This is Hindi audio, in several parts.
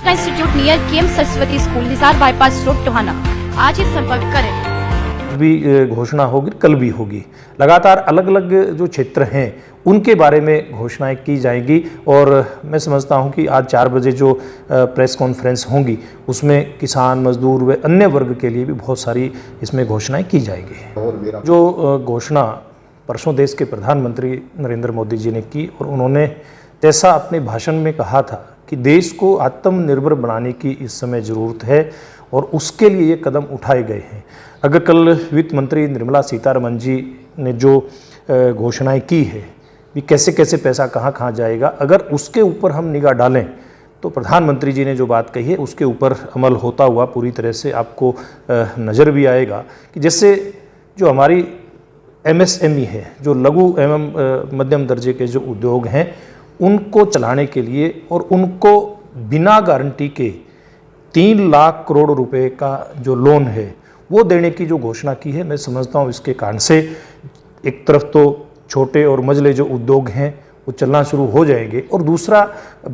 Institute near KM Saraswati school, Nisar bypass road, Tohana. आज ही संपर्क करें। भी घोषणा होगी, कल भी होगी। लगातार अलग अलग जो क्षेत्र हैं उनके बारे में घोषणाएं की जाएंगी और मैं समझता हूं कि आज 4 बजे जो प्रेस कॉन्फ्रेंस होंगी उसमें किसान, मजदूर व अन्य वर्ग के लिए भी बहुत सारी इसमें घोषणाएं की जाएंगी। जो घोषणा परसों देश के प्रधानमंत्री नरेंद्र मोदी जी ने की और उन्होंने जैसा अपने भाषण में कहा था कि देश को आत्मनिर्भर बनाने की इस समय ज़रूरत है और उसके लिए ये कदम उठाए गए हैं। अगर कल वित्त मंत्री निर्मला सीतारमण जी ने जो घोषणाएं की है कि कैसे कैसे पैसा कहाँ कहाँ जाएगा, अगर उसके ऊपर हम निगाह डालें तो प्रधानमंत्री जी ने जो बात कही है उसके ऊपर अमल होता हुआ पूरी तरह से आपको नज़र भी आएगा कि जैसे जो हमारी MSME है, जो लघु एवं मध्यम दर्जे के जो उद्योग हैं, उनको चलाने के लिए और उनको बिना गारंटी के 3 लाख करोड़ रुपए का जो लोन है वो देने की जो घोषणा की है, मैं समझता हूँ इसके कारण से एक तरफ तो छोटे और मझले जो उद्योग हैं वो चलना शुरू हो जाएंगे और दूसरा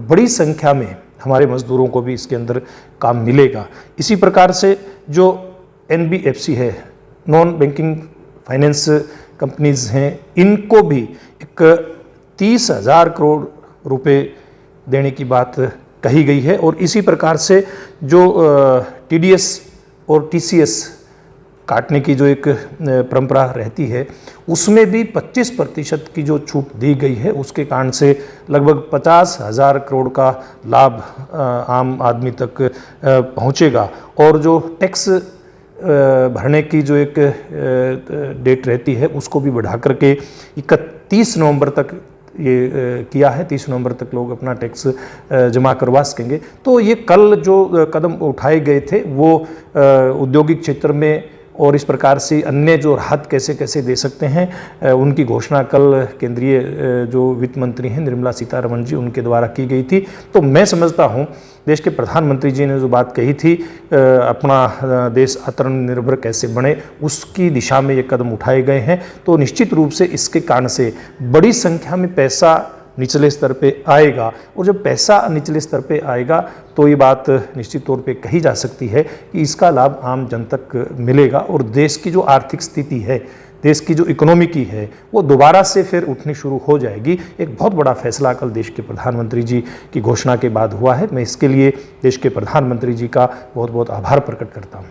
बड़ी संख्या में हमारे मजदूरों को भी इसके अंदर काम मिलेगा। इसी प्रकार से जो NBFC है, नॉन बैंकिंग फाइनेंस कंपनीज हैं, इनको भी एक 30,000 करोड़ रुपए देने की बात कही गई है और इसी प्रकार से जो TDS और TCS काटने की जो एक परंपरा रहती है उसमें भी 25% की जो छूट दी गई है, उसके कारण से लगभग 50,000 करोड़ का लाभ आम आदमी तक पहुंचेगा और जो टैक्स भरने की जो एक डेट रहती है उसको भी बढ़ा करके 31 नवंबर तक ये किया है। 30 नवंबर तक लोग अपना टैक्स जमा करवा सकेंगे। तो ये कल जो कदम उठाए गए थे वो औद्योगिक क्षेत्र में और इस प्रकार से अन्य जो राहत कैसे कैसे दे सकते हैं उनकी घोषणा कल केंद्रीय जो वित्त मंत्री हैं निर्मला सीतारमण जी उनके द्वारा की गई थी। तो मैं समझता हूं देश के प्रधानमंत्री जी ने जो बात कही थी अपना देश आत्मनिर्भर कैसे बने, उसकी दिशा में ये कदम उठाए गए हैं। तो निश्चित रूप से इसके कारण से बड़ी संख्या में पैसा निचले स्तर पे आएगा और जब पैसा निचले स्तर पे आएगा तो ये बात निश्चित तौर पे कही जा सकती है कि इसका लाभ आम जन तक मिलेगा और देश की जो आर्थिक स्थिति है, देश की जो इकोनॉमी की है, वो दोबारा से फिर उठनी शुरू हो जाएगी। एक बहुत बड़ा फैसला कल देश के प्रधानमंत्री जी की घोषणा के बाद हुआ है। मैं इसके लिए देश के प्रधानमंत्री जी का बहुत बहुत आभार प्रकट करता हूँ।